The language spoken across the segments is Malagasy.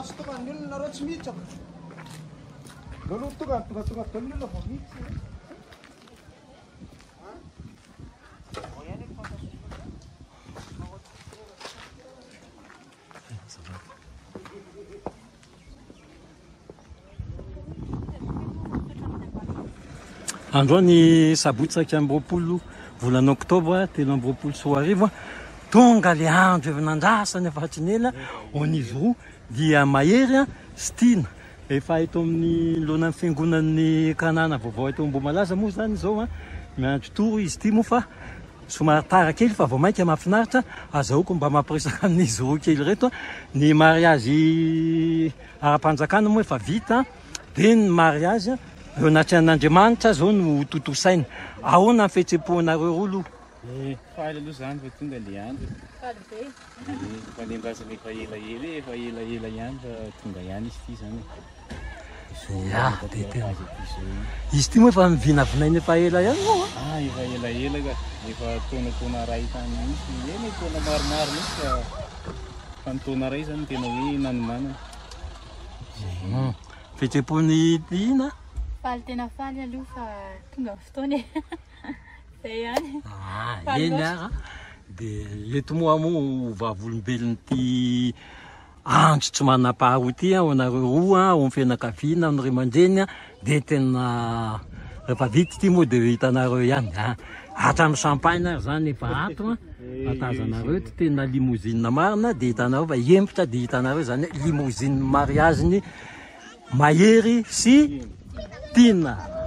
sy tonga ny olona reo tsy mihitsaka aloha tonga daony olona vao mihitsy androany sabotsy saika amby roapolo volana oktobra 13 tonga le andro efa nandrasany afatsinela onizy roa dia mahery sy tiana efa eto amin'ny lohan'ny fiangonan'ny kanana vaovao eto Ambohimalaza moa zany zao miandro toro izy ty moa fa somary tara kely fa vao mainka mahafinaritra azahoako mba mampiresaka amin'izy roa kely reto ny mariazy ara-panjakana moa efa vita dia ny mariazy eo anatryan'Andriamanitra zao no totosaina ahoana ny fihetseham-ponareo olo faly aloha zany fa tonga le andro fa le ndrasana efa ela ihany fa tonga ihany izy ty zany izy ty moa efa mivinavinaina efa ela ihany moa efa ela ka efa taona ray tany misy eny taona maromaro misy fa ny taona ray zany tena hoe nanomanana fihetseham-pony ina faly tena faly aloha fa tonga fotoana zay ihany eny ara dia eto moa vavolombelony ty andro tsy manam-paharoa ty ao anareo roa ao amin'ny fianakaviana ao ray aman-dreny dia tena rehefa vita ty moa dia hitanareo ihany hatrano champagne ary zany efa ato atazanareo ty tena limousine marina dia hitanareo fa hempitra dia hitanareo zany limousine mariage-ny mahery sy tiana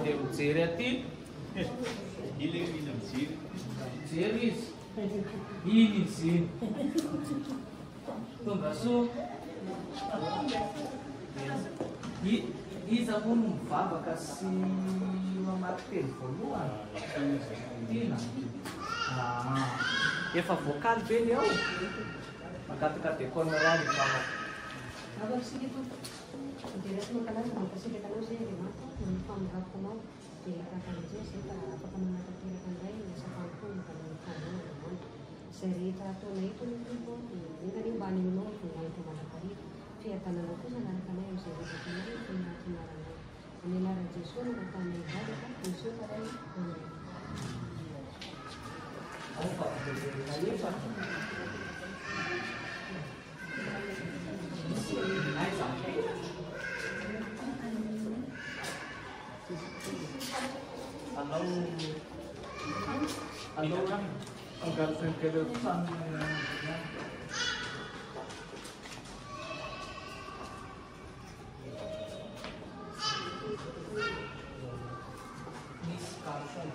Dia mijery aty. Ile mijery. Mijery izy. Iny izy iny. Tonga soa. Iza moa no mivavaka sy mamaky teny voalohany. Ina. Efa voakaly be ny ao. Makatikatekona raha ny mamaky. Agora sige po. Direto mo ka lang, magkasige ka lang siya, di ba? Pang-drop ko mo, di ka kalidya siya, para pagkamanatapira ka rin, sa pangkong, pagkamanatapira ka naman. Serita to na ito nito po, hindi na rin banin mo, kung ngayon tumatapari. Kaya tanong ko, nalang ka na yung serita ka na rin, kung natin narangan. Anilara Jesu, nagkatama yung bada ka, kung siya ka rin, Ano pa? Ano pa? Ang girlfriend ka daw saan Miss Carson.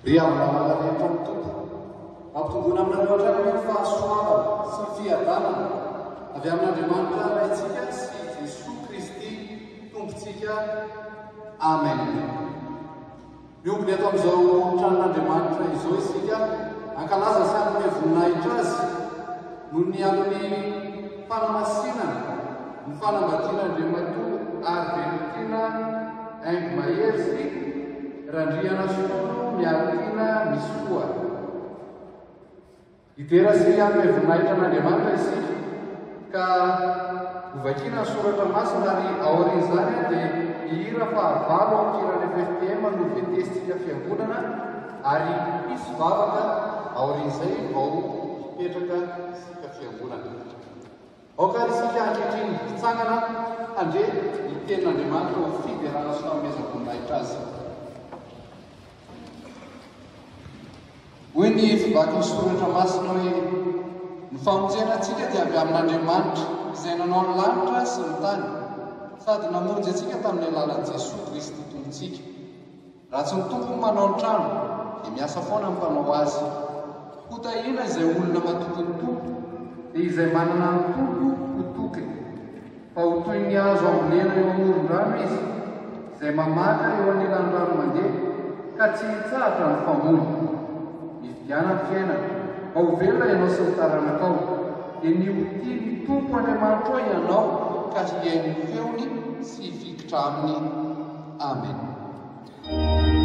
dia amin'n'anarana rehetra mitompo ampitombona aminareo hatrany hoe fahasoava sy fiadanana avy amin'Andriamanitra raintsika sy Jesosy Kristy tompontsika. Amen. Miombony eto amin'izao tranon'Andriamanitra izao isika ankalaza sy anome voninahitra azy noho ny amin'ny fanamasinana ny fanambadiana Andriamatoa ary velontiana aingo mahery sy randriana solo miaritiana misoa. Idera sy anome voninahitra an'Andriamanitra isika ka hovakiana ny soratra masina ary aorian'izany dia ihira fahavalo ankirany FFPM no vetesitsika fiangonana ary misy vavaka aorian'izay vao hipetraka isika fiangonana. Aoka isika ankehitriny hitsangana andre ny tenin'Andriamanitra ho fiderana sy fanomezam-boninahitra azy. Hoy ny fivaky ny soratra masina hoe ny famonjenantsika dia avy amin'Andriamanitra izay nanao ny lanitra sy ny tany sady namonjy antsika tamin'ny alalan'i Jesosy Kristy tompontsika. Raha tsy ny tompo manao ny trano dia miasa foana ny mpanao azy. Hotahina izay olona matoky ny tompo dia izay manana ny tompo ho tokiny. Fa ho toy ny azo ambolena eo amoron-drano izy izay mamaka eo anilan'ny rano mandeha ka tsy hitsahatra ny famony. Mifidiana ny fiainana mba ho velona ianao sy ny taranakao dia ny hoti ny tompo Andriamanitra ao ianao ka hiaino ny feony sy hifikitra aminy. Amen. Amen.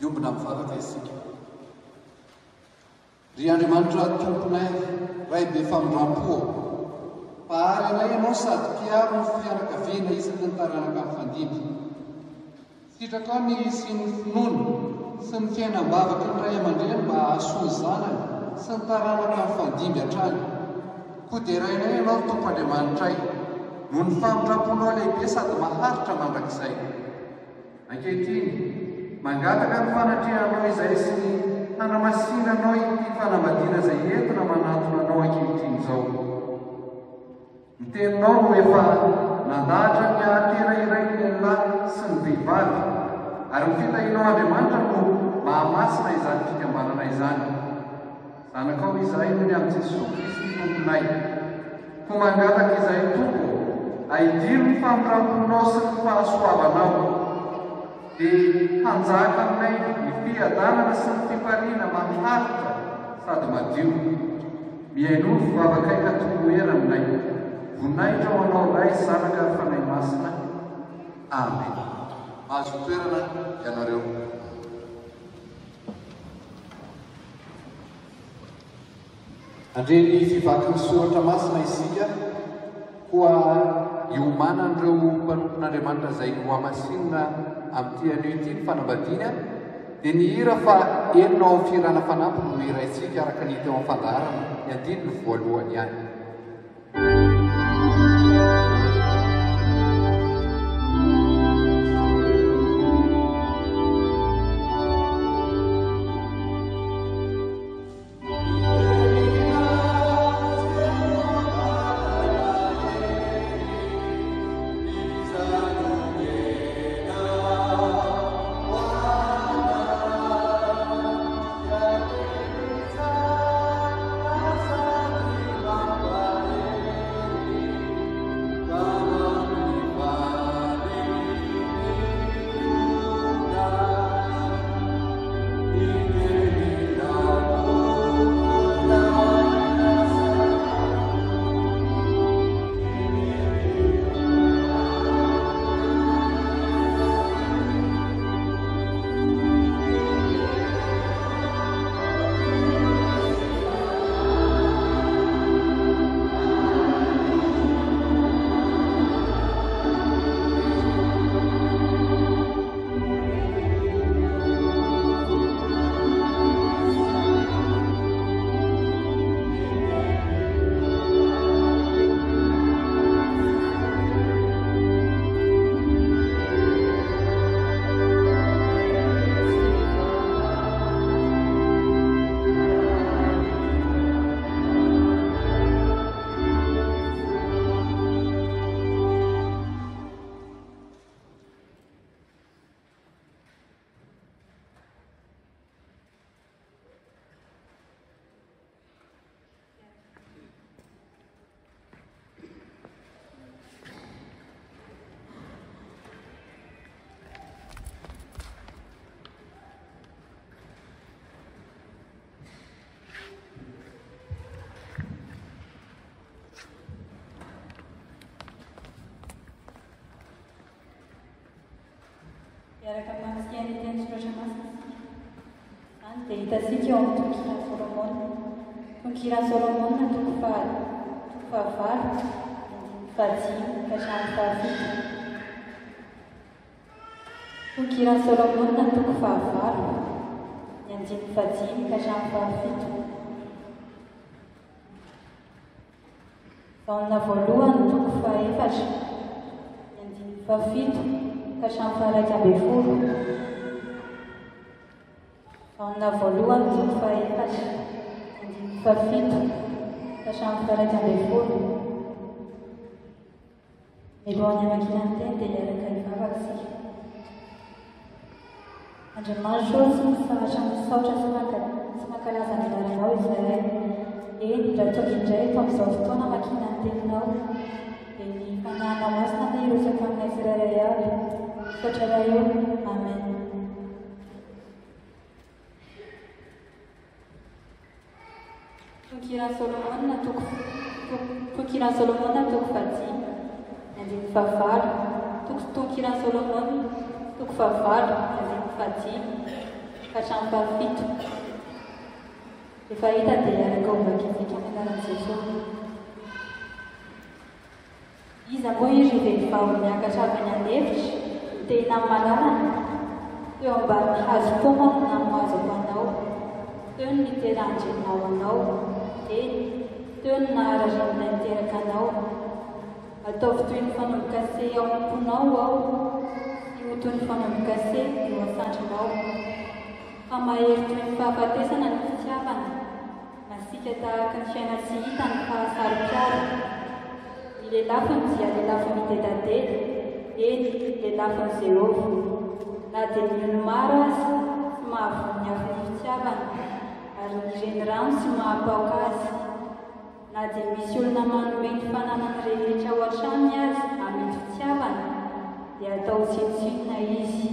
miombona mivavaka isika. Ry Andriamanitra tomponay ray be famindram-po, pahary anay ianao sady mpiaro ny fianakaviana isaky ny taranaka amin'ny fandimby. Sitraka ao ny sy ny finoana sy ny fiainam-bavaka ny ray aman-dreny mba hahasoa zanany sy ny taranaka amin'ny fandimby hatrany. Koderainay ianao tompo Andriamanitray noho ny famindram-ponao lehibe sady maharitra mandrakizay. Ankehitriny mangataka ny fanatrehanao izay sy ny hanamasinanao ity fanambadiana izay entina manatona anao ankehitriny izao. Ny teninao no efa nandahatra ny ahatera iray ny lehilahy sy ny vehivavy, ary ny fitahinao Andriamanitra no mahamasina izany fikambanana izany. Zanakao izahay no ny amin'ny Jesosy Kristy tomponay, ko mangataka izay tompo ahidiro ny famindram-ponao sy ny fahasoavanao, dia hanjaka aminay ny fiadanana sy ny fipariana maharitra sady madio. Mihaino ny fivavakay ka tompoera aminay, voninahitra ho anao ray zanaka ary fanahy masina. Amen. Mahazo toerana ianareo. Andreny fivaky soratra masina isika koa iomanan'ireo mpanompon'Andriamanitra izay ho amasinina amin'ity anio ity ny fanambadiana, dia ny hira fa enina ao firana fanampy no hiraintsika araka ny hita eo amin'ny fandaharana ny andininy voalohany ihany. Miaraka amin'ity teny soratra masina izany dia hitantsika eo amin'ny tonkiran'i Solomona. Tonkiran'i Solomona toko fahavalo, fahadimy ka hatramin'ny fahafito. Tonkiran'i Solomona toko fahavalo, ny andimy fahadimy ka hatramin'ny fahafito. Taona voalohany toko fahaefatra, ny andimy fahafito ka hatramin'ny faharaika ambin'ny folo. Taona voalohany toko fahaefatra, ny andimy fahafito ka hatramin'ny faharaika ambin'ny folo. Milohan'ny amakinany teny dia hiaraka hivavaka isika. Andriamanitra sy misaratra misaotra sy mankalaza ny lalanao izahay. Eny raha tonga indray eto amin'izao fotoana makinany teninao, dia ny fanahinao masina na hirosaka aminay tsirairay avy. Misaotra raha eo. Amen. Tonkiran'i Solomona toko fahadimy, ny andimy fahavalo. Tonkiran'i Solomona toko fahavalo, ny andimy fahadimy ka hatramin'ny fahafito. Rehefa hita dia araka ombakitsika amin'ny anaran'i Jesosy. Iza moa iry vehivavy miakatra avy any an-devitra, tena malalana, eo ambany hazo poma no namoazako anao, teo ny niteran-drenao anao, teo ny nahararinina niteraka anao. Ataovy toy ny fanomboka-se ao am-ponao aho, sy ho toy ny fanomboka-se eo asandrinao. Fa mahery toy ny fahafatesana ny fitiavana, masika tahaka ny fiaina tsy hita ny fahasaro-piara. Ny lelafiny dia lelafiny mitedadeda, eny lelafiny Jehovah. Na dia ny maro azy sy mahavony afo ny fitiavana, ary ny renirano sy mahapaoka azy. Na dia misy olona manome ny fananany rehetra ao an-trany azy amin'ny fitiavana, dia atao tsinontsinona izy.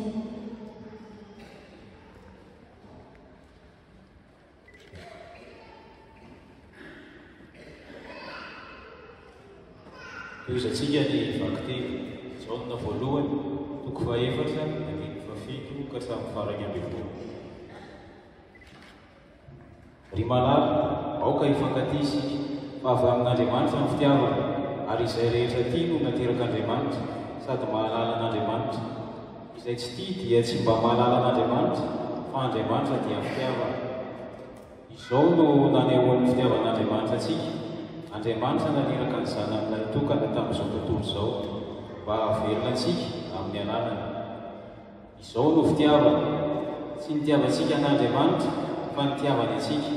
Toizatsika ny vaky telo, Jaona voalohany, toko fahaefatra, andiny fafito ka hatramin'ny farany ambin'ny folo. Ry malala, aoka hifankatisy fa avy amin'Andriamanitra ny fitiavana, ary izay rehetra tia no naterak'Andriamanitra, sady mahalala an'Andriamanitra. Izay tsy tia dia tsy mba mahalala an'Andriamanitra, fa Andriamanitra dia fitiavana. Izao no nanehoan'ny fitiavan'Andriamanitra antsika. Andriamanitra naneraka ny zanany natokana tamin'izao tontolo izao, mba hahavelona antsika amin'ny anarany. Izao no fitiavana, tsy nitiavantsika an'Andriamanitra, fa nitiavany antsika,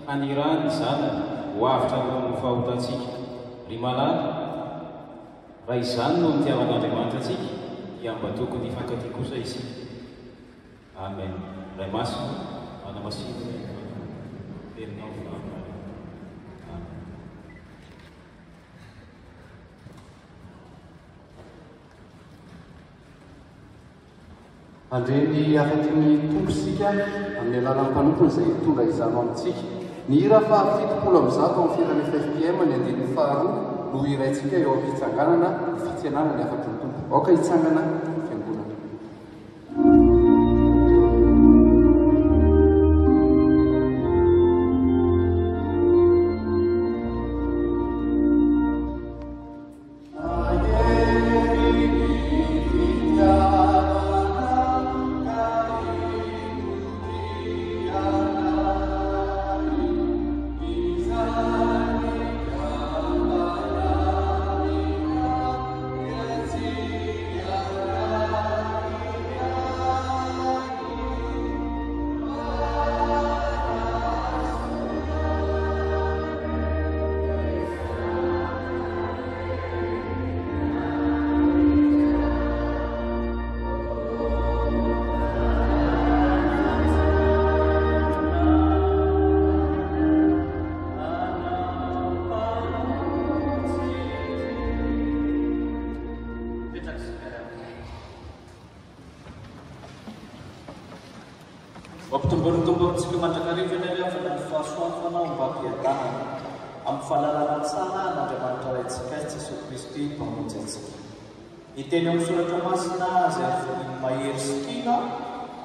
ka niraha ny zanany ho avitra amin'ny fahotantsika. Ry malala, raha izany no nitiavan'Andriamanitra antsika, dia mba tokony hifankatia kosa isika. Amen. Ray masina, manamasina, terinao vola. Andreny afaky ny tombosika amin'ny alalan'ny mpanompony izay tonga izano amintsika. Ny hira fa 7 am'zato amin'ny firany FFPM ny andininy faharoa no iraintsika eo amin'ny fitsanganana ny fitsenana ny afaky ny tompo. Aoka hitsangana fiangonana. Mampitomborontomborontsika mandrakariva ilay avana ny fahasoafanao mba-piadanana amin'ny fahalalana tsara n'Andriamanitra raintsika azy Jesosy Kristy mpamonjy antsika. Iteny amin'ny soratra masina izay amin'ny mahery sy tiana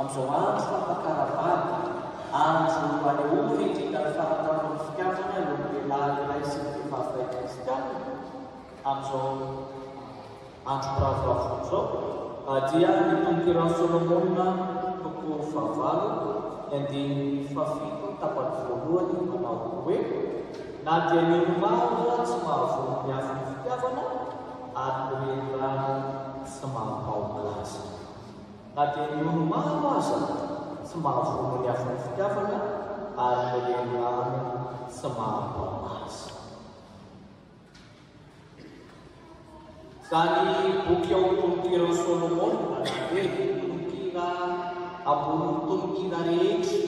amin'izao andro fampakaram-bady, andro manehory indrindra ny fanatan'ny fitiavana eo amin'ny lehilahy iray sy ny vehivavy iray kristiana amin'izao andro biravoravo izao, dia ny tompon-piran'ny Solomona toko fahavalo andiny fafito tapany voalohany manao hoe na dia ny olomaro tsy mahavono ny afo ny fitiavana ary mirehirano tsy mahampahoaka azy. Na dia ny olomaro aza tsy mahavono ny afo ny fitiavana ary mirehirano tsy mahampahoaka azy. Zany boky ao tononkira Solomona hoe tononkira ambony tononkira rehetra,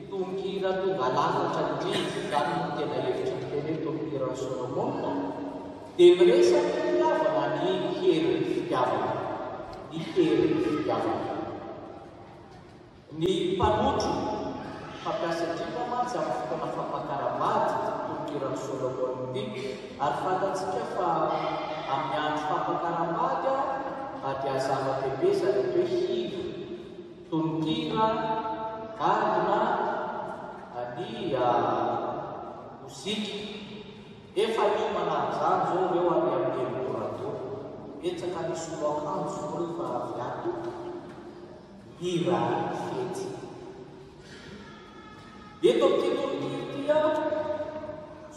tononkira tonga lafatra indrindra, zany no tena hevitra ny teny hoe tononkira Solomona, dia miresaka fiavana ny hery fitiavana, ny hery fitiavana. Ny mpanotro fampiasa indrindra mantsy amin'ny fotoana fampakaram-bady tononkira Solomona ity, ary fantatsika fa amin'ny andro fampakaram-bady dia zava-dehibe zany hoe hira tononkira kadina ny mozika efa iomana zany zao reo ary amin'ny laborator etsaka ny soloakanjo rehefa viato hira fety eto amin'ity tolokety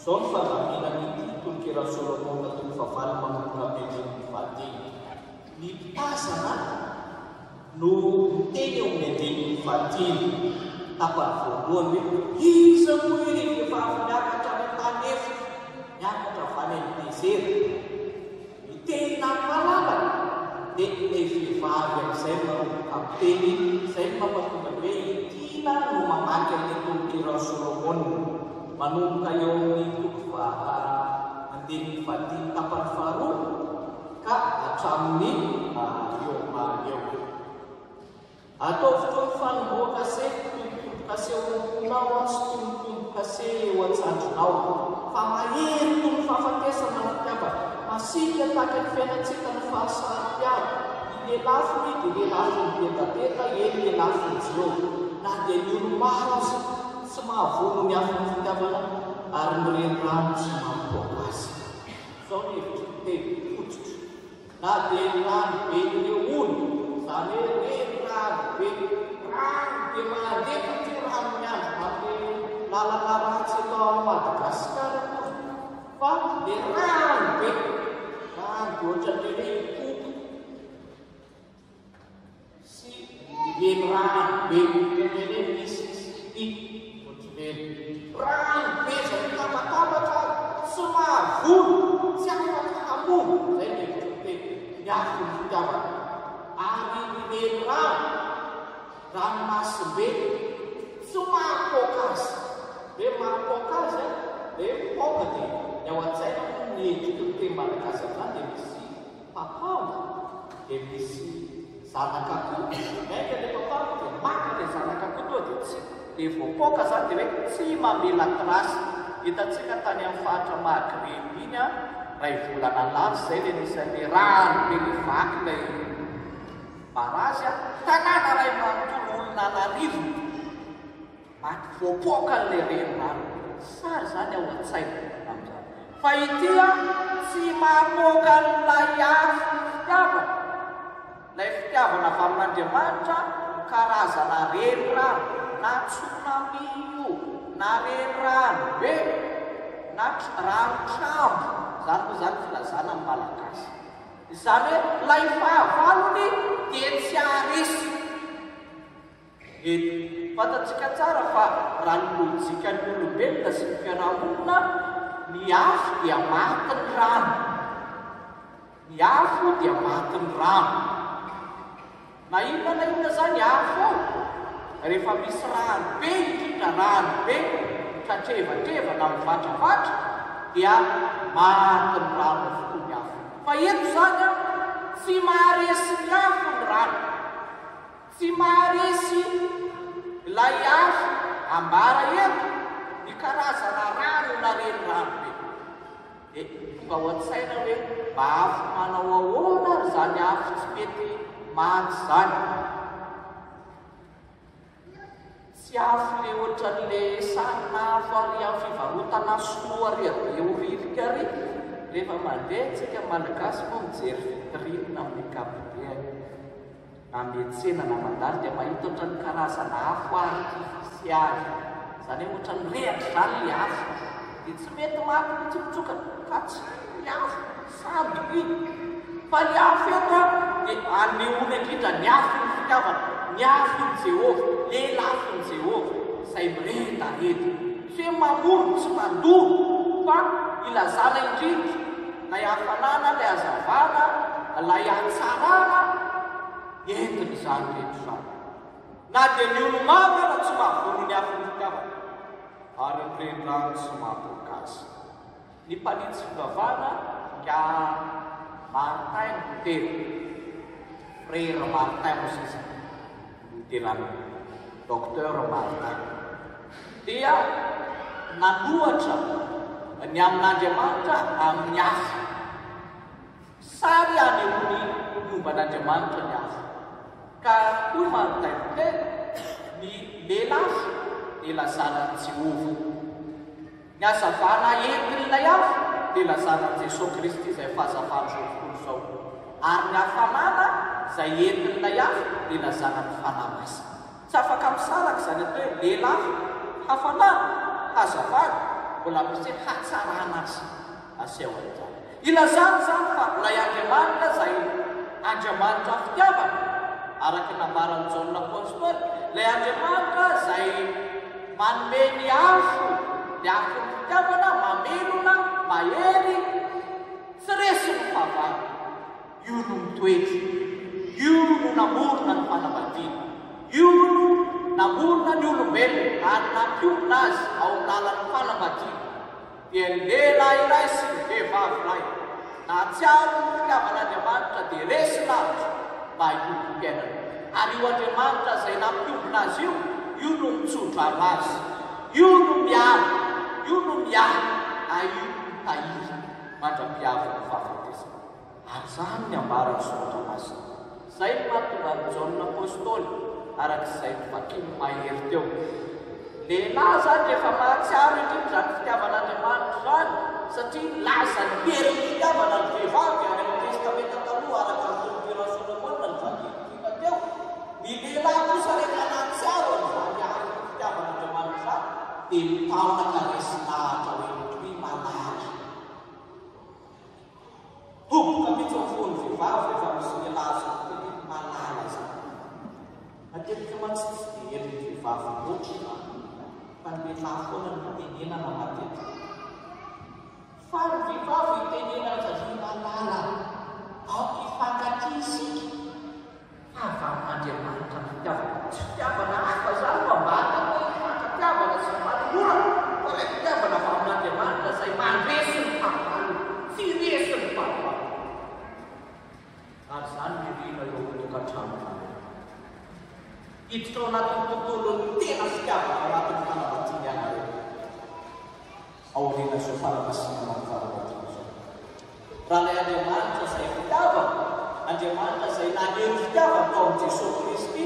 zao ny fahavaminanyity tolokera Solomona tolo favalo manomboka amin'ny vadiny ny mpitazana no miteny eo amin'ny andiny vadiny tapany voalohany hoe iza moa efa avy miakatra ny tany efa miakatra avany amin'ny dezera miteny any malalaka dia ilay vehivavy amin'izay manomboka miteny izay mampatonga hoe itina no mamaky amin'ny tolokera Solomona manomboka eo amin'ny andiny vadiny tapany faharoa ka hatramin'ny eo atao fotoany fanomboakase tombonkase oronao sy tombonkase eo an-tsandrinao fa mahery toy ny fahafatesana ny mpiavaka masika tahaka ny fiainantsika ny fahasaram-piaro ny lelafiny dia lelafiny betateta eny lelafiny Jehova na dia ny olo-maro tsy mahavono ny afiny fitiavana ary ny renirano tsy mampipoaka azy zao ny hevitry teny fototra na dia rano be ireo olo zany hoe renirano be rano dia mandefa ty rano miandro amin'ny lalana ratsy atao Madagasikara fa dia rano be ohatran'ny hoe ipoko sy renirano be ohatran'ny hoe misy rano be zay tabatabatra tsy mahavono tsy afaka hamono zay ny hevitry miafy ny fitiavana ary ny ranomasimbe tsy mahapoaka azy be mahapoaka azy dia poaka dia ny ao an-tsaina ny endrika ny teny malagasy zany dia misy papao dia misy zanak'akoho maika le papao dia maka le zanak'akoho toa dia tsy dia voapoaka zany dia hoe tsy mamela trasy hitantsika tany amin'ny fahatra mahagremy iny ray volana lary zay le nisan'ny rano be le vaky lay barazy tanàna ray manontolo olona narivo maty voapoaka n'le renirano sary zany ao an-tsaina amin'izany fa ity tsy mahapoaka n'lay afy fitiavana lay fitiavana avy amin'Andriamanitra karazana renirano na tsunami io na renirano be na rano-trambo zany moa zany filazana amin'ny malagasy izany hoe lay fahavalony dia tsy arisy eto fantatsika tsara fa raha ny lojika ny olombelona sy ny fiarahamonina ny afo dia maty ny rano ny afo dia maty ny rano na inona zany afo rehefa misy rano be indrindra rano be tratreva na mivantravatra dia maty ny rano avokoa ny afo fa eto zany tsy maharesy ny afo ny rano tsy maharesy lay afo ambara eto ny karazana rano na renirano be dia tonga ao an-tsaina hoe mba afo manao ahoana ary zany afo tsy mety maty zany tsy afo le ohatran'le sarina afo ary amin'ny fivarotana soloa ary beoririka ary rehefa mandeha tsika malagasy moa mijery vitrine amin'ny kapobeany na mietsena na mandalo dia mahita ohatran'ny karazana afo artifisialy zany hoe ohatran'ny rehatra zany le afo dia tsy mety maty mitsy mitsoka ka tsy le afo sadoky fa le afo eto dia anehoana indrindra ny afo ny fitiavana ny afo ny Jehova le lafo ny Jehova izay mireta eto tsy hoe mamono tsy mandoro fa ilazana indrindra lay hafanana lay hazavana lay hatsarana entiny zany reto zany na dia ny olo-mavana tsy mahavono ny afo ny fitiavana ary ny renirano tsy mahapoaka azy ny mpanitsy fivavana ka Martin Luther frère Martin Mosisa luterano docteur Martin dia nanohatra ny amin'Andriamanitra amin'ny afo sary anehoany momba an'Andriamanitra ny afo ka hoy Martin Luther ny lehilahy dia lazana Jehova. Ny hazavana entin'ilay hafa dia lazana Jesosy Kristy izay fahazavana zao tontolo izao. Ary ny hafanana izay entin'ilay hafa dia lazana ny fanahy masina. Tsy afaka misaraka izany atao hoe lehilahy, hafanana, hazavana, mbola misy hoe hatsarana azy aseho an'izany. Ilazana izany fa ilay Andriamanitra izay Andriamanitra fitiavana, araka nambaran'i Jaona apôstôly, ilay Andriamanitra izay manome ny afo, ny afo ny fitiavana, mamelona, mahery, tsy resy ny fahavalo. Io no mitoetra, io no namorona ny fanambadiana, io no namorona ny olombelona ary nampiomina azy ao amin'ny lalan'ny fanambadiana. Dia ny lehilahy iray sy ny vehivavy iray nahatsiaro ny fitiavan'Andriamanitra dia resy lavitra mba hiompi-piainana. Ary io Andriamanitra izay nampiomina azy io no mitsotra azy, io no miaro, io no miaro, io no tahiry mandra-piavy ny fahafatesana. Ary izany ny ambaran'ny soratra masina. Izay no mahatonga ny Jaona apôstôly arak'izay vakiny mahery teo. Lehilahy zany rehefa mahatsiaro indrindra ny fitiavan'Andriamanitra zany, satria laza ny herin'ny fitiavana ny vehivavy ary amin'ny testamenta taloha araka ny tolompiran'ny Solomona ny vakiny teo. Ny lehilahy kosa rehefa nahatsiaro an'izany ary ny fitiavan'Andriamanitra zany dia mitaona ka resy lahatra hoe malahatra. Toboka mihitsy ny fon'ny vehivavy rehefa misy lehilahy zany hoe malala zany. Matetika mantsy tsy dia herin'ny vehivavy loatra fa ny lehilahy foana ny tenenana matetika. Fa ny vehivavy tenenana satria malala, aoka hifankatia isika. Avy amin'Andriamanitra ny fitiavana. Tsy fitiavana hafa zany fa mbata hoe hifankatiavana sy manolora, fa ilay fitiavana avy amin'Andriamanitra izay mandresy ny fahavalo, tsy resy ny fahavalo. Ary izany mirina eo amin'ny tokantrano. Hiditra ao anatin'ny tontolon'ny tena fitiavana ao anatin'ny fanambadiana ianareo. Aoriana izao fanambadiana amin'ny fanambadiana izao. Raha ilay Andriamanitra izay fitiavana, Andriamanitra izay naneho fitiavana tao amin'i Jesosy Kristy,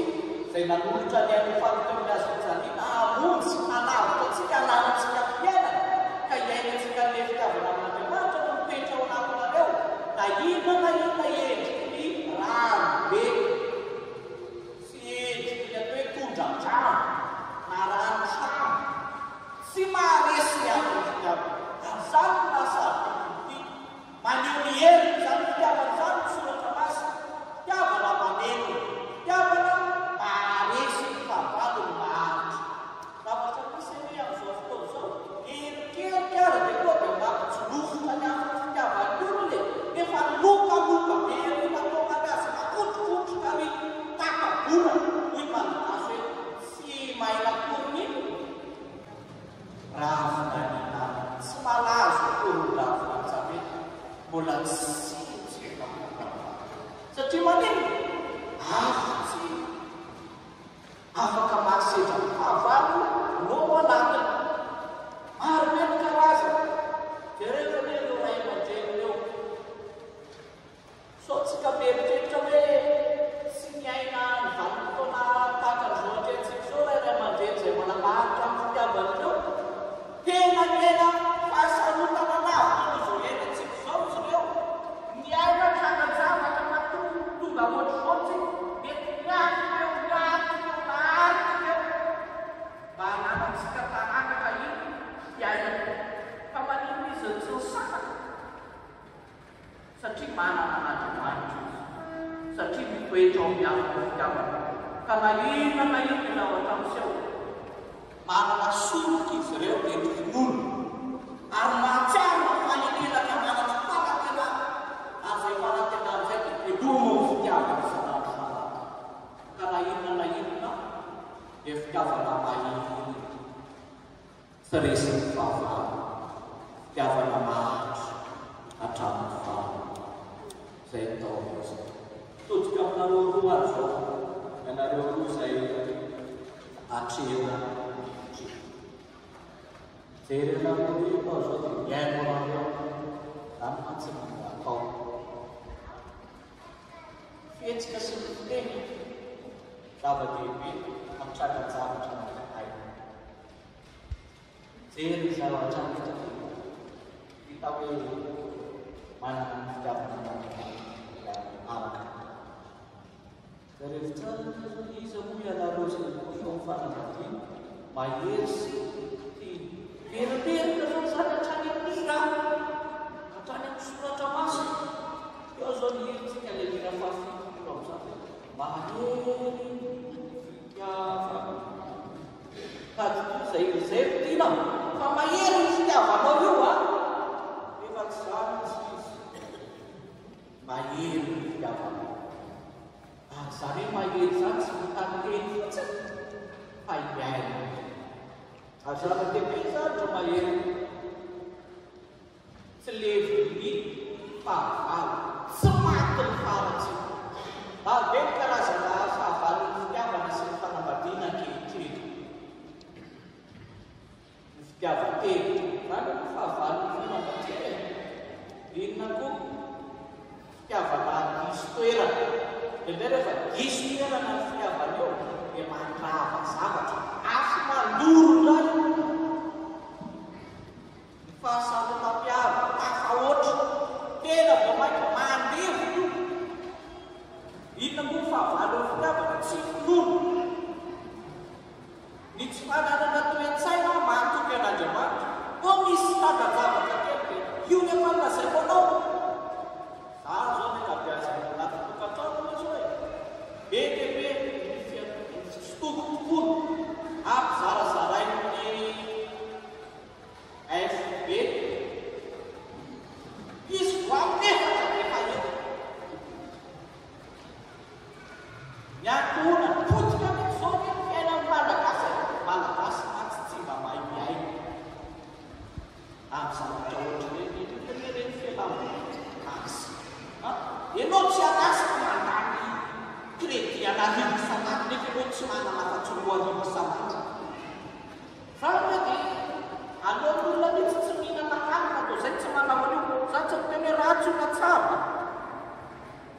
izay nanolotra ny amin'ny fanompoana azy fijaliana, hamonjy sy hanavitra antsika, hananantsika fiainana, ka hiainantsika ilay fitiavana amin'Andriamanitra no mipetra ao anatinareo. Na inona endriky ny ranobe, sy endriky ny atao hoe tondran-trano, na rano-trano, tsy maharesy ny amin'ny fitiavana. Ary izany no mahasarika maneho ny heriny zany fitiavana zany ny soratra masina. Fitiavana maneno, fitiavana maharesy ny fahavalo ny maharitra. Zavatra misy hoe amin'izao fotoana izao, erikerika ary dia koa dia mampijolofotra ny amin'ny fitiavana io le efa lokamoka be ry natonga azy makotrokotroka ry takabona hoy malagasy hoe tsy maina akory ny ravinanina tsy malazo akory ny ravinanjavety. Mbola tsy satria maneno tsy afaka mahasedra fahavalo no anatiny. Maro be ny karazana. Dia rehefa hoe eo ray aman-dreny eo, sao tsika mieritreritra hoe tsy miaina ny vanim-potoana tahaka an'izao atrentsika izao ray aman-dreny izay manamahatra amin'ny fitiavana ireo. Tena fahasarotanana avy izy enantsika izao izy ireo. Miaina tranajavatra matonga ohatr'izao mety miarika eo, mba hananantsika taranaka iny fiainana. Fa manino izy tsy nisakaka satria manana an'Andriamanitra izy, satria mitoetra ao miafy ny fitiavana. Ka na inona zavatra miseho, manana soroka izy ireo endriky n'olona, ary mahatsiaro ny fanenena ka manana fanantenana. Ary izay fanantenana izay dia velomo ny fitiavana isan'andro isan'andro. Ka na inona dia fitiavana mahiriny, tsy resy ny fahavalo, fitiavana maharitra hatramin'ny fahavalo. Izay atao izy. Totsika aminareo roa ary izao, ianareo roa izay atrehona. Jerena hoe koa zao dia miaino anareo zany mantsy atao. Fihetsika sy ny fiteny zava-dehibe amtrakan-javatra anankiray. Jery zavatra mitrafika hita hoe manana ny fitiavana araka. Rehefa tsara izy moa ialarozy feo fanambadiana mahery sy veriteraka zao zany hatrany amin'ny raha hatrany amin'ny soratra masina. Eo zao ny heritsika le mila fahafitolo am'izany mahery fitiavana. Tady toy izay vidiana fa mahery ny fitiavanao io efa tsy zany tsy izy mahery ny fitiavanao. Zany hoe mahery zany tsy mitanteny fotsiny fa iaina. Ary zava-dehibe zany dra mahery tsy levy fahavalo tsy maty ny faratsy. Be ny karazana fahavalo ny fitiavana sy ny fanambadiana ankehitriny. Ny fitiavan-teny zany ny fahavalo ny fanambadiana. Inona koa fitiavana diso toerana. Dia rehefa diso toerana ny fitiavana eo dia mandrava zavatra afo mandoro ndray. Ny fahasarotam-piava hafa oatra tena vao mainka mandevo io. Inona moa fahavalo ny fitiavana tsy finono. Ny tsy fananana toe-tsaina mahatoky an'Andriamanitra ko misy taga-javatra kely dia io ny ampanazaiko anao. Za zao ny kabiazana anaty tokantrano izy hoe be dia be ny fitokotokony ampizarazarai ny FB izy voamefatra rehefa eny. Ny ankohona potika amin'izao ny fiainan'ny malagasy matsy tsy mba mahay miaina amin'ny zavatra ohatrany reny fialambolasy. Ianao tsy anasika mandany kredi anarivo isan'andro nefa ianao tsy manana afa-tsy roarivo isan'andro. Fa hoe dia aleon'olona mihitsy tsy mihinana hanina atao izay tsy manao anio. Za tsy miteny hoe ratsy io na tsara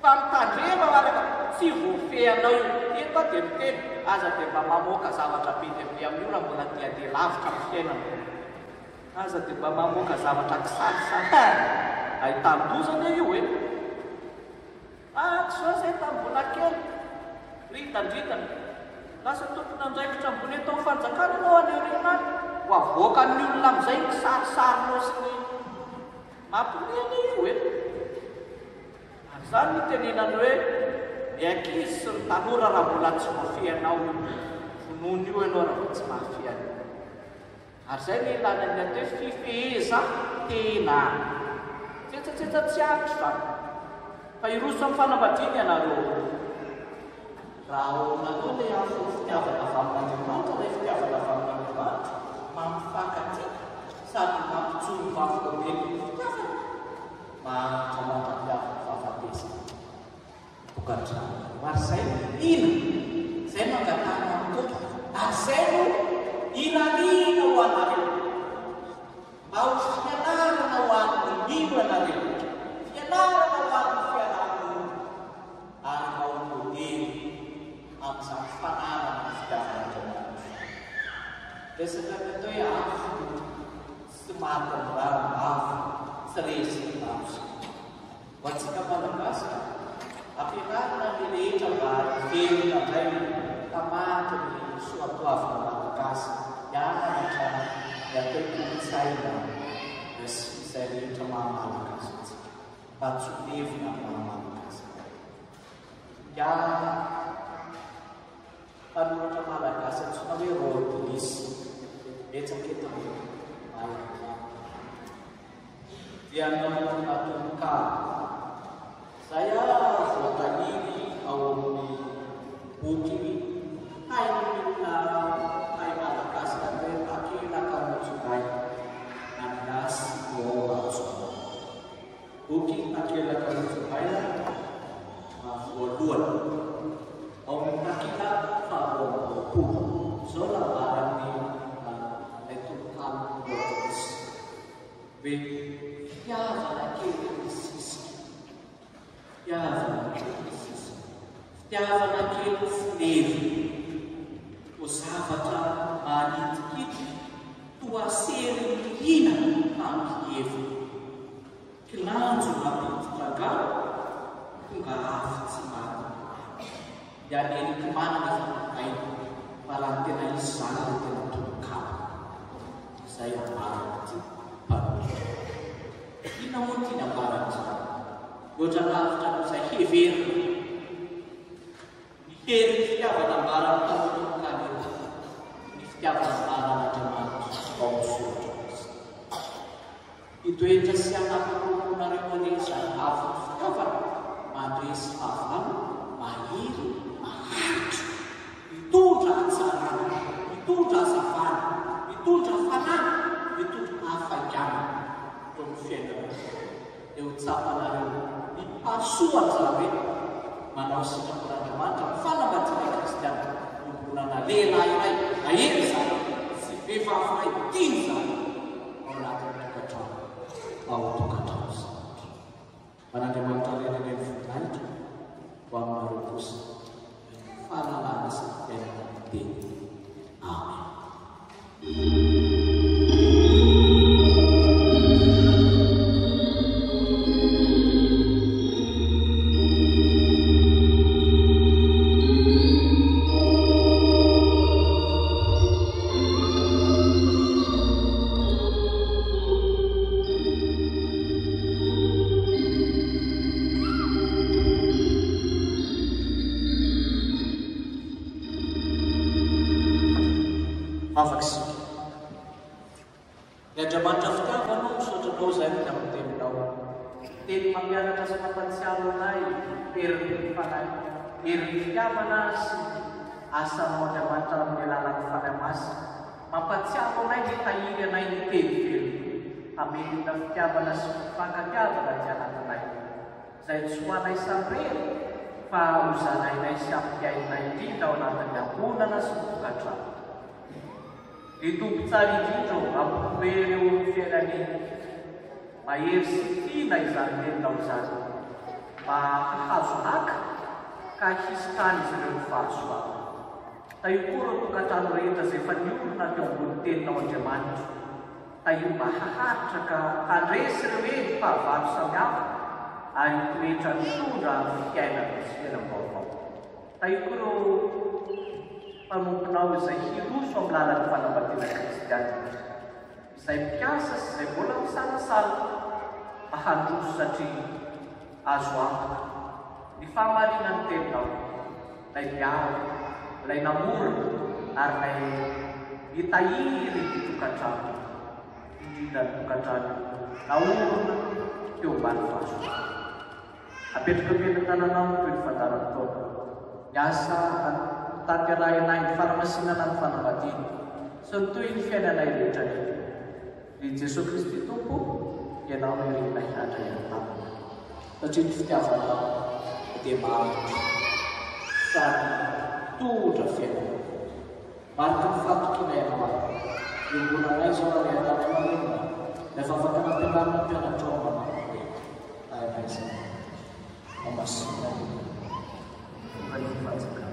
fa mitandrema araka tsy voafehanao io. Eto dia miteny aza dia mba mamoaka zavatra be dia be amin'io raha mbola dia lavitra amin'ny fiainana. Aza dia mba mamoaka zavatra kisarisary ahitandozana io hoe tsy zao izay tamin'ny mbola kely ritandritana lasa tompona andraikitra ambony atao fanjakana anao aneorena any ho avoaka ny olona amin'izay ny kisarisarinao sy ny mampineny io hoe. Ary zany ny tenenany hoe ny ankizy sy ny tanora raha mbola tsy mafehanao vonono io ianao raha tsy mafehanao. Ary zay ny ilana ny atao hoe fifeheza tena tsetsatseta tsy antro zany fa iroso amin'ny fanambadiana ianareo. Raha onanao ilay afo fitiavana avy amin'Andriamanitra ilay fitiavana avy amin'Andriamanitra mampifankatia sady mampitsoro vafoka be ny fitiavana mahantra mandrapiavana fahafatesana tokantrano. Ary zay ina zay mangatana amin'toka ary zay no inanina ho anareo mba ho fianarana ho an'ny mino anareo, fianarana ho an'ny fianarana ary mba ho modely amin'izany fanarana ny fitiavan'Andriamanitra. Resaka ny atao hoe afo tsy maty ny ranombavo tsy resy mavo. Ho antsika malagasy ampianarina ny rehetra mba hivelona indray tamaty ny soatoavina malagasy hianatra ny atao kolotsaina sy izay rehetra mahamalagasy antsika mba tsy ho levona mahamalagasy. Tanoratra malagasy antsona hoe rodonisy betsaka eto dia namonina tononkalo zay voataniny ao amin'ny boky hain'olona hay malagasy zany hoe Takelakamotsogay Malagasy Voalatso. Boky Takelakamotsogay voalohany ao amin'ny takela faharoapolo zao lambaran'ny ilay tononkalo rodonisy hoe fitiavana kely ny sisika, fitiavana kely ny sisika, fitiavana kely tsy levy, dia ini kemana nih para tena isana tena tukar saya marah baru ini namun tidak marah yo jangan after saya hivir siapa yang marah tahu kan siapa yang marah macam itu aja siapa pun menerima desa apa madris afan mahir itu rasa itu rasa fan itu rasa itu apa jam konfirm eu tsapa lalu di pasuan salawe manusia berada macam fana baca Kristen guna lela ai air sana si beva fai tinza ora kata auto kata pada zaman kalian ini berlanjut wa marus fana lanas dan tin amin. Avaksi. Ya zaman daftar kalau sudah dosa yang tahu. Tim pembiara kesempatan sialunai irfanai irfiamanas asal mau zaman dalam melalang pada mas. Mampat sialunai di tayi nai di tim. Kami daftar banas pakatnya berjalan naik. Saya suanai sampai pa usanai nai siap kiai nai di tahun yang puna nasu kacau. Itu cari jujur, apa beliau firani, mayir siti naizan dan saja, bahasunak kahiskan sebelum faswa. Tayu pura kata mereka sefanyu nak yang buntin nawan zaman. Tayu bahahat jika adres servis pa fasanya, ayu tulisan sudah kiai dalam pokok. Tayu pura pemuknau saya hidup somlalan pada batin Kristen. Saya biasa saya bolang sana-sana bahan saji azwang di fama dengan tenau, lain jauh, lain namur, lain ditayi itu kacang, ini dan kacang, naur coba fasuk. Habis kemudian tanah naur berfadaran tu, jasa tapi lain-lain farmasi dan farmasi sentuh fiana lain jadi di Yesus Kristus itu pun yang namanya lain ada yang tahu. Tapi setiap orang dia mahu saat tu dah fiana. Market fakta kita yang awal. Ibu nangai soal yang ada mana? Lepas fakta kita nak coba. Ayah saya, amas. Bukan fakta.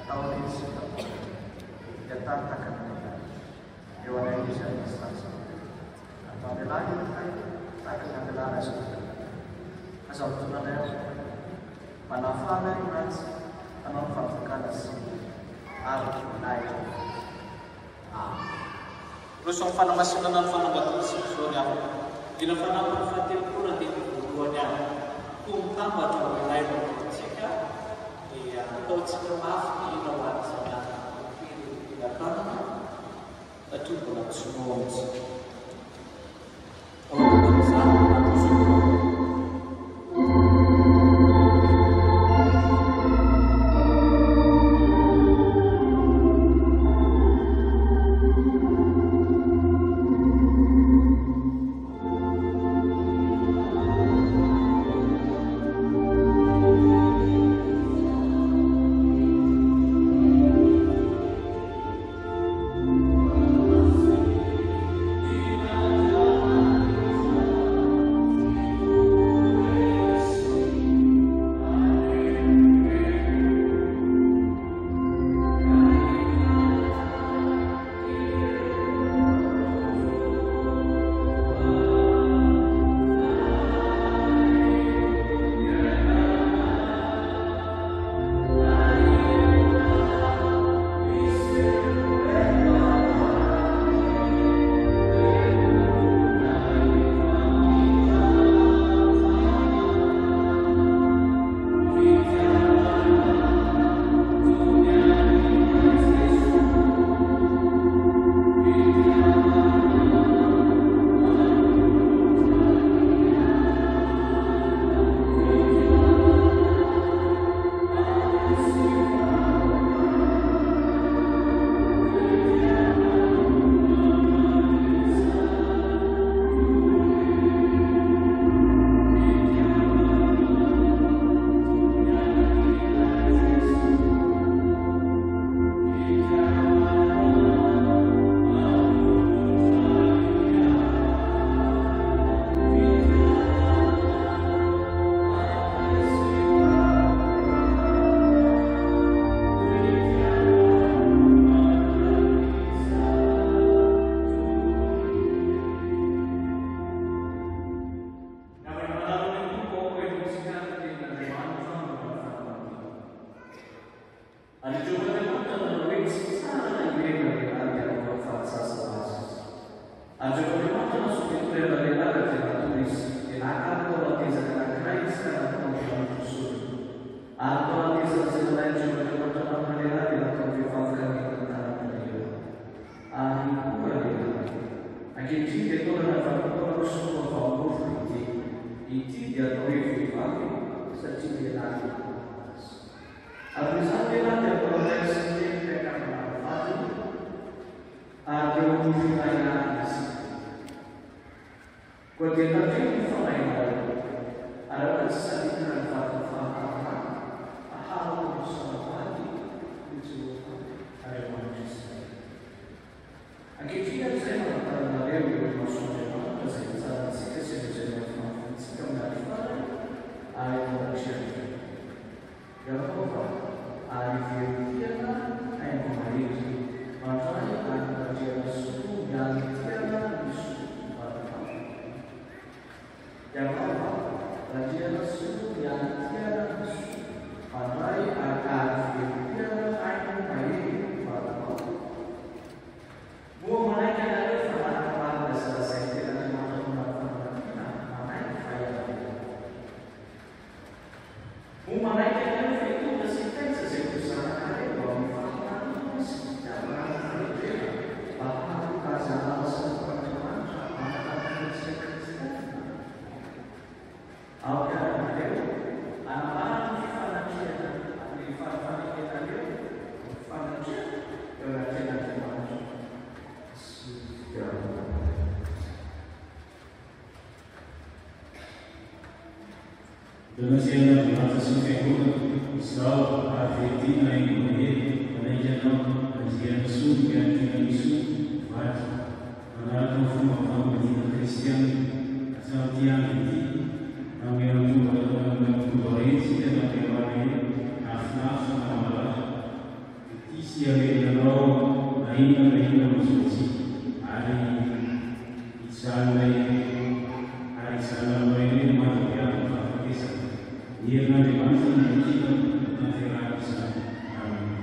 Tahun ini sudah datang akan meninggal. Dewan ini saya instansi. Atau ada lagi akan ada lagi sudah. Asal tuan ada manfaat yang nanti manfaatkan naik. Terus orang fana masih dengan fana batu sudah. Bila fana berfatir pula di duanya, tambah jauh lain berkecil. Kalau sekarang ini orang sangat tidak tahu, itu bukan semua. Kalau kita sangat suka. Demasiada informação ferrugem, Israel, a Argentina e Colômbia, a Nigeria, a Ásia do Sul, a África do Sul, mas a nada foi uma família cristã, a Santiago de a minha tubarões, e a primária, a FNAF, a Mala, a Tícia, a Nau, a Ina, a Musuci, a Isala, a Isala, Irna de Mansa e Tita na Terra do Céu. Amém.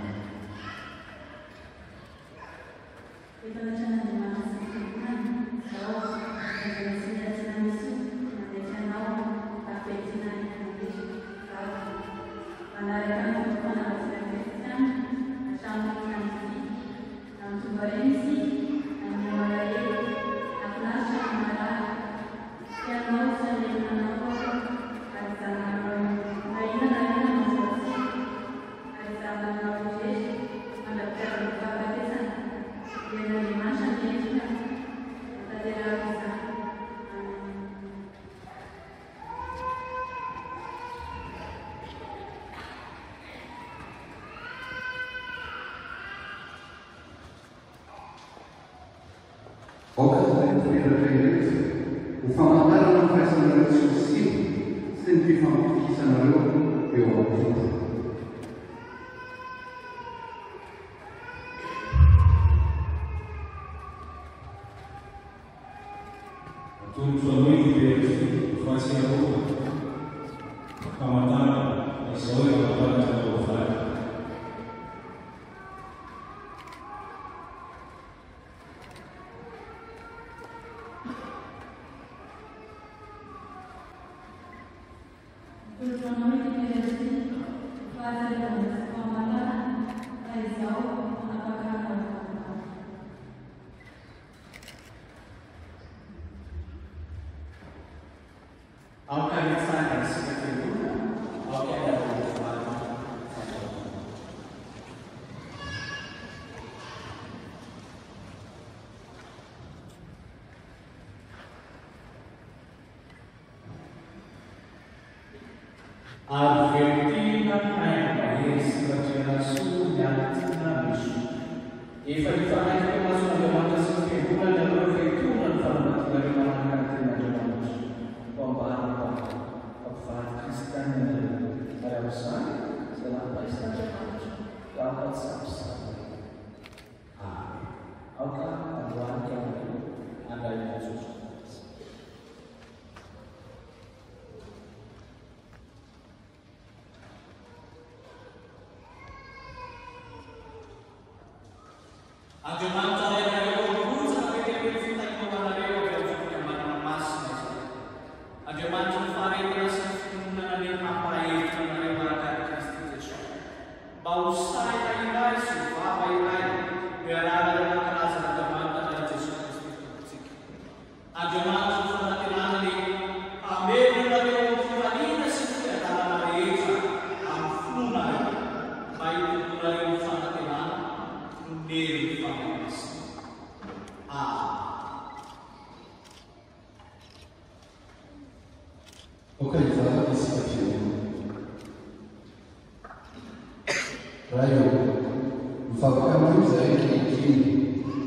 O famantar não faz a noite sozinho, sempre fama que se amarou, eu acredito. Tudo sua noite Deus, faz a roupa, famantar, a sua olha para a tua Argentina è un paese che sul nazione. E fa di fare anche una sua domanda sempre una della prefettura al farmaco da rimanere nella giornata. Bombarda, a fare cristiani da Rosario, se la paese da giornata, la pazzapsa. Ok, allora anche andare in Gesù. Okaiva isikafiwa raio mifavakanao zay kelikely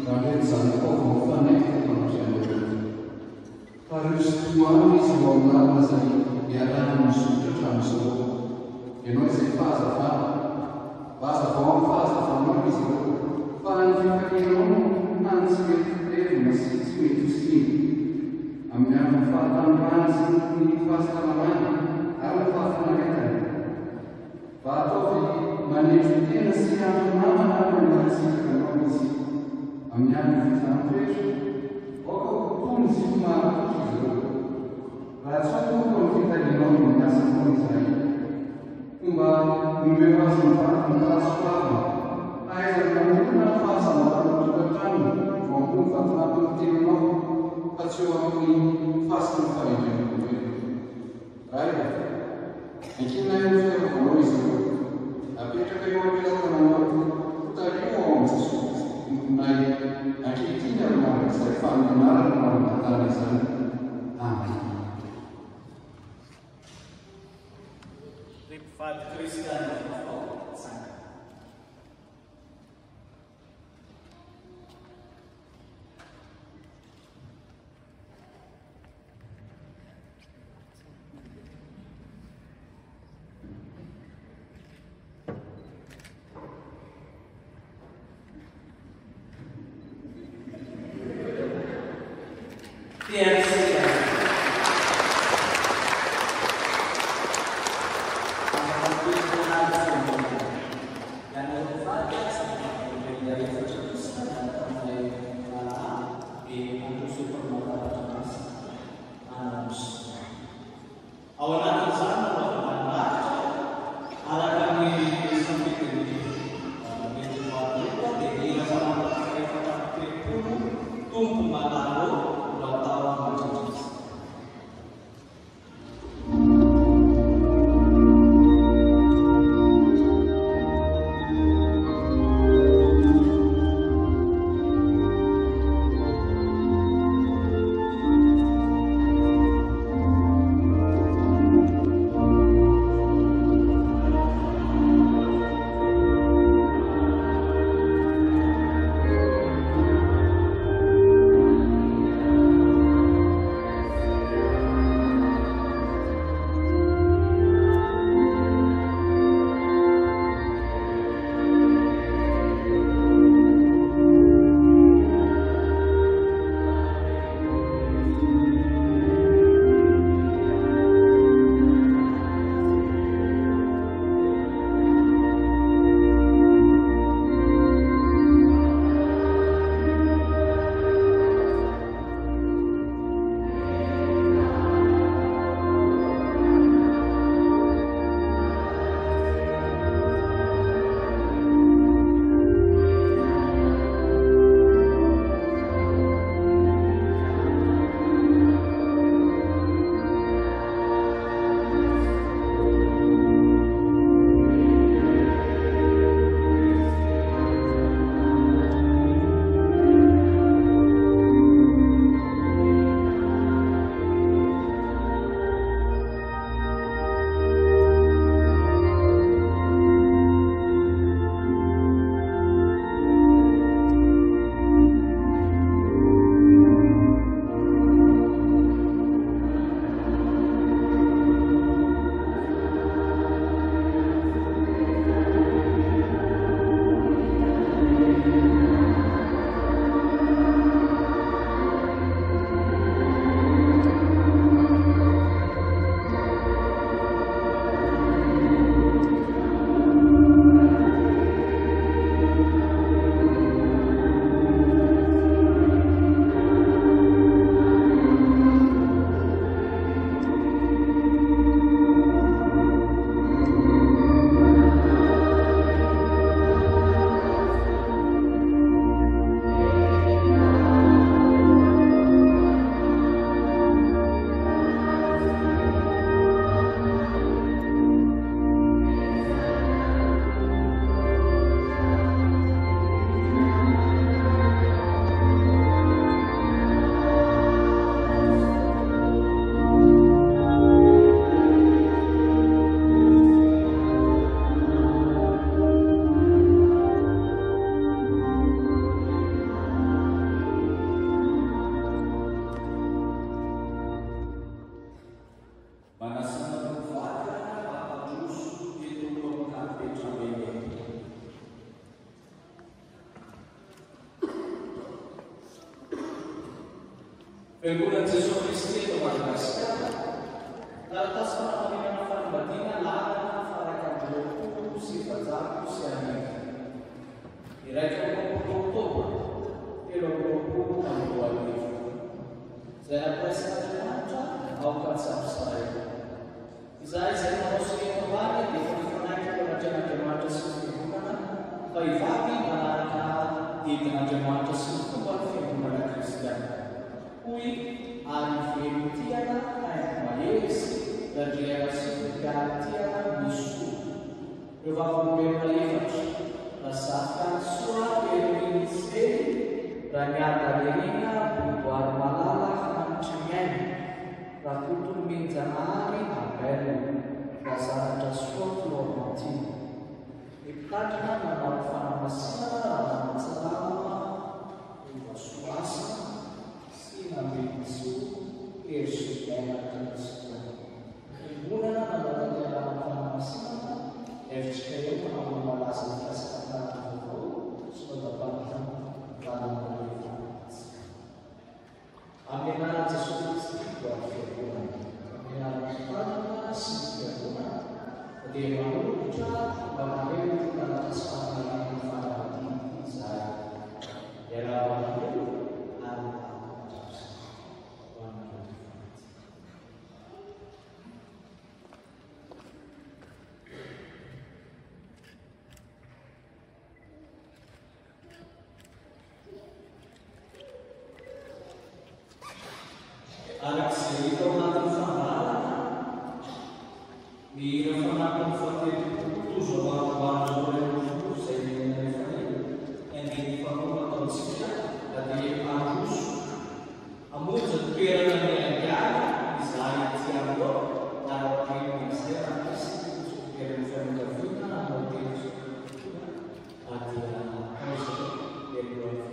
raha ndrety zanakao fanaiky manatrandreo fa reo sotoany izy eo amin'alina zay miarahany misotra hatramin'izao ianao izay fahazavana vazavao amin'ny fahazavanao izy eo fa ny fikakenao hany tsy mety fiterina sy tsy mety hosiny amin'ny andro fahatanirany sy ny fahasalamana ary ny fahafanaretana fa ataovy manendry tena sy andro namana ary manasikanao izy amin'ny andro vitantoetra oka kotony sy fimahakotra izy ireo raha tsotoko ny fitalianao ny miasanao izay fomba nomeo azy mivady ny fahasoavana aizany manodina ny fahasambarana tokantrano vao ambony vatinaton'ny tenanao fa tsy eo amin'ny fasiny fahendrenao ray ankina eo ny fiavanao izy ireo apetraka eo ampilatananao tario ao amin'ny jesosy nay ankehitriny ary mandraizay faminarana manambatana izany amen. Ripivady kristiana tsanga Yes, Fiangonan'i Jesosy Kristy eto Madagasikara, taratasy fanamarinana fanambadiana lalana faraka amin'ny 2025. Iraika amby 20 Oktobra 2022 izay nampiresan'Andriamanitra aoka Tsapisaray. Izahay izay manao sirena ambany dia efa mifanaiky anatreh'Andriamanitra sy ny fiangonana fa hivavy manaraka didin'Andriamanitra sy ny fomban'ny fiangonana kristiana. Hoy ary velontiana haingo mahery sy landriana sy garantiana misy ireo vavolombelona efatra lasafy soa perominiseny raha miadalerina boudoir malala hanitry miaina raha totony menjanahary ambelona raha zavatra soa florentine mpitandrina manao fanamasinana raha manatsalama ovasoasina sy nambeniso persobiana kristiana fiangonana nanatatelana fanamasinana efitsika eo manao malaza ny fiasakatana vaovao sy nodapahitana vanana amin'ny anaran'i Jesosy Kristy ho amin'ny fiangonana amin'ny anaran'ny Tanana sy ny fiangonana dia manolotra mba maneho tanatasy fahalalana fanambadiana izahay iaraha-maneo ary arak'izay hita ao anatin'ny fangalana mihira fanampiny fahatelo-polo tozo amarovarozo rairovo izay menina rehefa endriny fanomba ataontsika da dia aroso amonja toerana ny angiara izahay ty aloha na rahateny ministera misy toerana fianakaviana amoteny adia aoza eloha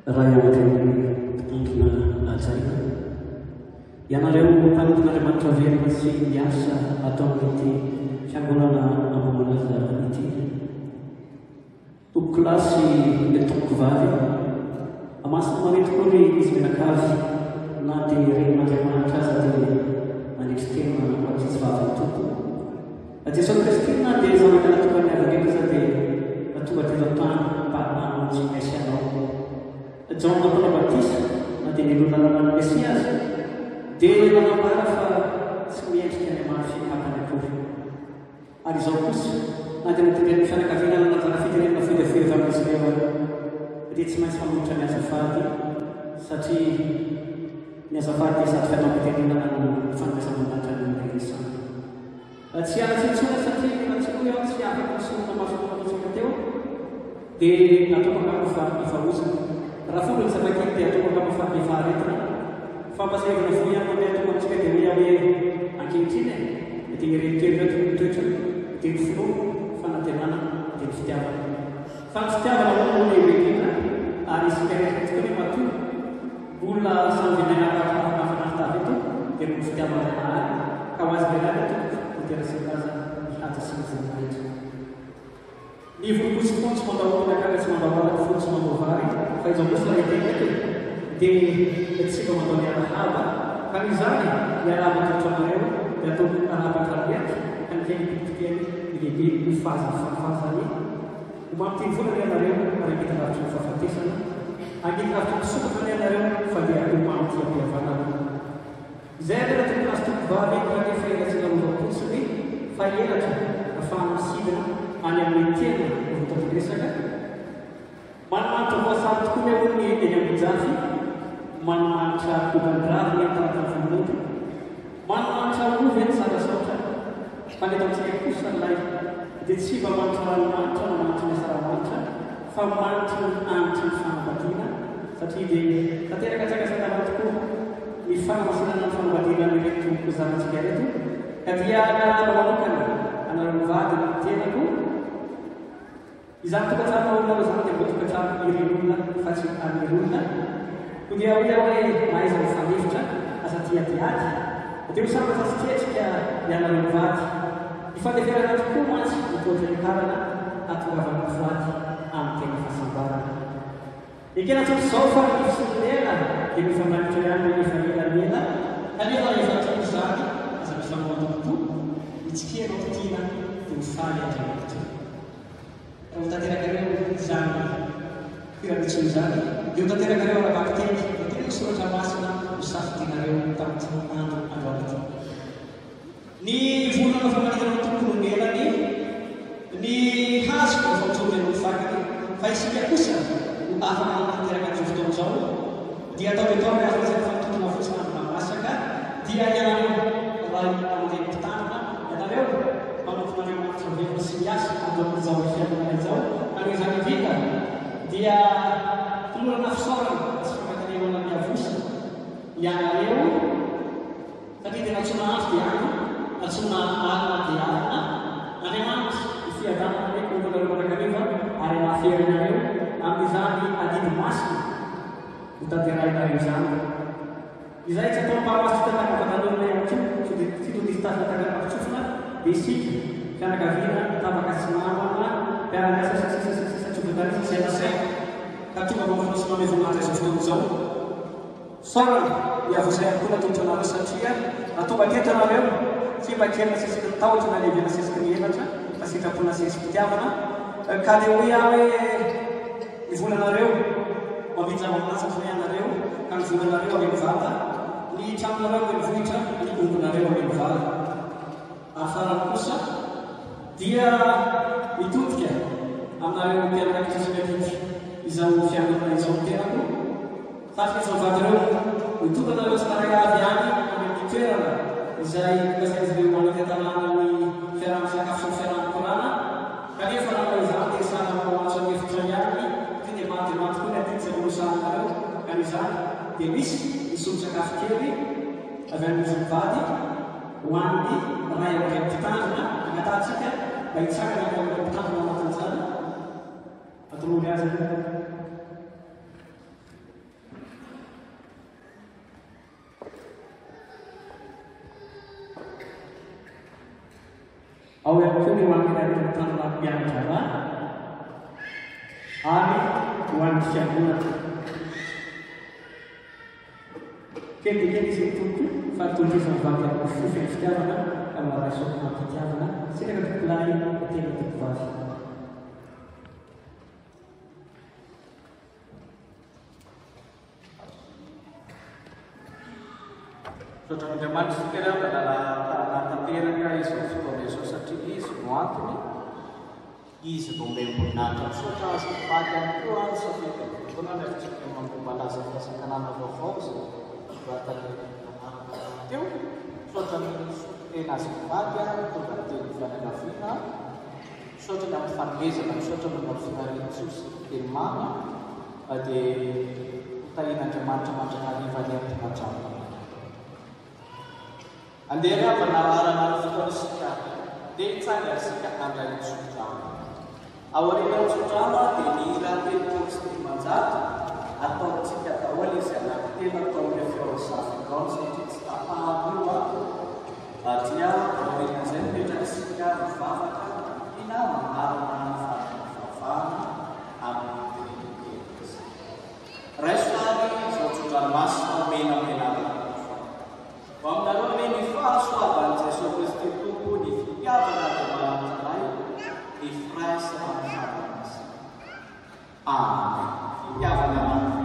raha mpitondrona ajaina ianareo mpanompon'Andriamanitra velona sy miasa atao amin'ity fiangonana Ambomalaza ity. Toko kilasy le tompoko vavy amasina mare tokoa hoe izy menakavy na dia ren'Andriamanitra aza dia manetry tena ankoatsitsy vavy toko. Jesosy Kristy na dia zanaka natokany avy ndraiky za dia tonga teto tany mba hamonjy Mesy anao. Jean Mpana Batisa na dia nilonana ny Mesiazy dia nanambara fa tsy miendrika Andriamanitra fiakapany akory. Ary izao kosa na dia natenen'ny fianakaviana nanjara fitenenina foidafoiva amin'izy ireo dia tsy maintsy fanolotra ny azafady satria ny azafady dia sady fianao-pitenenana no fanomesamandanitra ny rehesan. Tsy alatsintsona satria natsiko eo tsy afaka misonona masonanatsika teo dia ataoko angamba fa ifarosana. Raha folo ny zavakely dia ataoko angamba fa mifaharetina fampasahivana fo ihany mandeha atoko amintsika dia hoe hoe ankehitriny dia ireritrery hoe toetra dia ny finoana fanantenana dia ny fitiavana. Fa ny fitiavana moa lehibe indrindra ary isika rehetra hoe matoa olona samyvenena nafanafitavy eto dia ny fitiavana ary ka ho azy velany eto intéressé-kaza mihaja sy ny rehetra. Ny volokosy foana tsy mandahoana kaga tsy mandahoana foana tsy mandovary fa izao kosa raha itenety dia tsika mandao ny arahaba ka izany ny arahaba toetranareo dia atao arahaba trabiaky ka ny kely pitikely lehibe ny fazany ho mamitiny foana ny anareo ary angitiravitra ny fahafatesana angitiravitra ny sokatra ny anareo fa dia akomamity ampihavanana. Izay aloha tokony azy toko vavy raha dia faherantsika lovaposiny fa elatra ahafahana misidina any amin'ny tena votapiresaka manomanitra voasary tokoa ny aloha ny eny amin'ny jafy manomanitra kobandravo ny antaratany vomontra manomanitra ovy eny sarasaotra fa ny atantsika kosa lay dia tsy mba manitra ranomanitra na manitra ny asaramanitra fa manitra ny anitra ny fanambadiana satria dia tanteraka tsakasakana tokoa ny fanamasinana ny fanambadiana ny reto zanantsika reto ka dia anaraba manokana anareo vady ny tenako izany tokantrano olona ro zany dia mbo tokantrano iren'olona fa tsy anirolona ko dia hoe mahaiza mifanefitra asa tiadiady dia hosambatra sy ketrika ianareo vady ifandeferana tokoa mantsy mitoatra ny karana atongavana vady amin'ny tena fahasambarana. Ekena tsotra izao fa mifisinela dia mifananitra ihany hoe efaelanela kanefa rehefa toko zany aza mifanomantompo mitsikena tiana dia mifaly Andriamanitra. Raha tanteraka zany piramitsony zany dia tanteraka reo arabakiteny dia tena misoratra masina misafitinareo tamin'ny andro androanity. Ny volana famanitana tompony melany ny hazo no faotsory amin'ny fakany fa isika kosa no afaka tanteraka an'izao fotoana izao dia atao atao hoe afaka fanototona fotsiny amin'ny masaka dia ianareo raha amin'ireny mpitanana ianareo manonton'Andriamanitra velona sy miasa amin'izao fiainana izao ary izany vita dia tolorana fisaorana sy fankatahevana ny avosa ianareo satria dia natsona andro dia andro natsona alina dia alina Andriamanitra ifiadanana hoe kontonareo manakariva ary mahaferinareo amin'izany adidy masina ho tanterainareo izany. Izay tsy atao mpahamaso tanakavatanoana ihany koa fitodisitafina tanakapatsofina dia isika fianakaviana tapaka sy namana mpiaraka sisa tsofotanisa izay nasaina ka tonga mamonosy mamevonatra izao fotoana izao saorana iavozay koa natotranareo satria natonga teto anareo tsy mba kelina sesiky ny tahotra na levena sesiky ny elatra fa sitrapona sesiky tiavana ka dia hoe aho hoe ny volanareo mavidy zava-manasa fa ianareo ka ny volanareo amin'ny vata ny tranonareo amin'ny vohitra ny ombonareo amin'ny vata afarany kosa dia mitodika aminareo mpianakitra sy miavidy izao fiangonana izao tenako satria izao vatareo mitonganareo sy naray avy any amin'ny toerana izay kasay izy ireo manantantanana ny fiaraha-misakafo sy ny fiaraha-mikorana kanefa raha izany dia sana mahamatso amin'ny efitra ihany dia maty koa ny atiky izay molosanareo ka izany dia misy misolo-sakafo kely avy amin'izy mivady ho an'ny ray amin'ny mpitandrina agnatantsika mba hitsakana amin'ny mpitandrina anatin'izany atolory azy Ao ihany koa ny hoan'ireo tanana mianatra ary hoan'ny fiangonana. Kelikely izy tompoko fa tolotezany vavy amin'ny fofy ny fitiavana amin'ny raisona fitiavana siraka tompolay tena toko vavy. Soatran'Andriamanitra fikeravana natanteraka izy ho fotoana izao satria izy no antony izy no memboninahitra misaotra azy faty ihany koa any safety fotoana nefatsika mampalaza fahasakanana vaovao izay teo soatrany tena azy faty tonga teny fanagaviana soatrany amin'ny fanomezana soatrany amin'ny finarentsosy teny mamy dia tahin'Andriamanitra mandrakariva ny antimatrano. Andera penalaran fotoana dia hitsanga isika handray ny tsodrama. Aorian'ny tsodrama dia mila telopolo sy dimanjato ataontsika daholo izy anankitelo atao amin'ny fiorosafigao satria tsy tapahan'io dia aorian'izay mipetraka isika mivavaka ina manarana ny fahafahana amin'ny teny. Raisonary izao tsodranomasina menamenana. Aminareo hoe ny fahasoavan'i Jesosy Kristy tompo ny fitiavana Andriamanitray ny firaisan'ny fanamasina. Amen. Fitiavana Andriamanitra.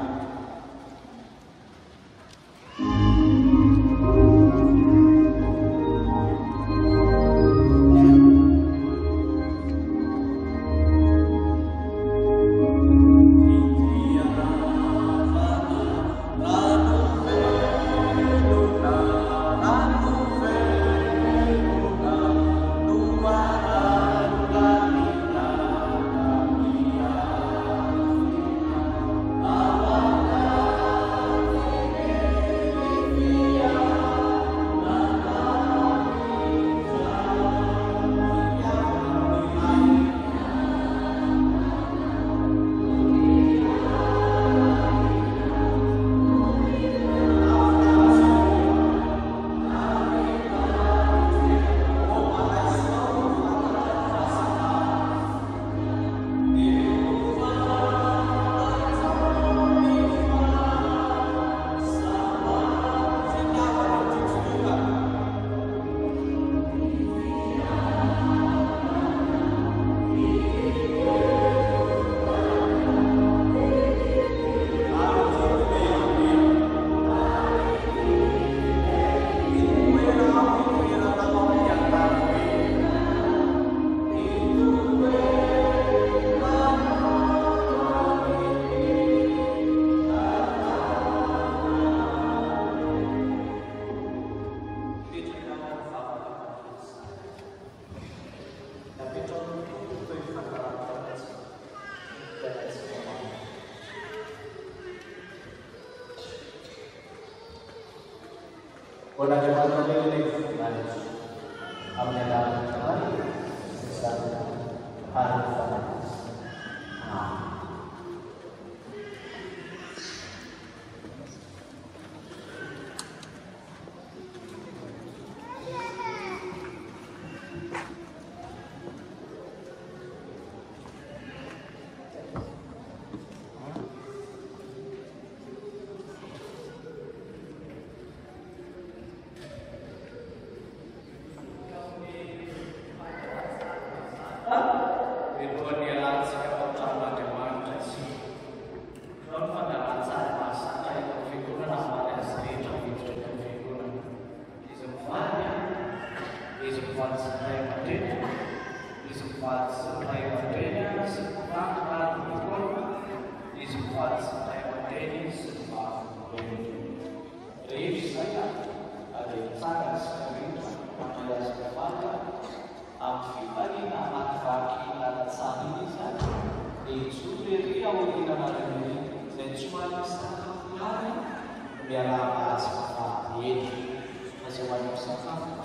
Biarlah atas kata ini, masih banyak sahabat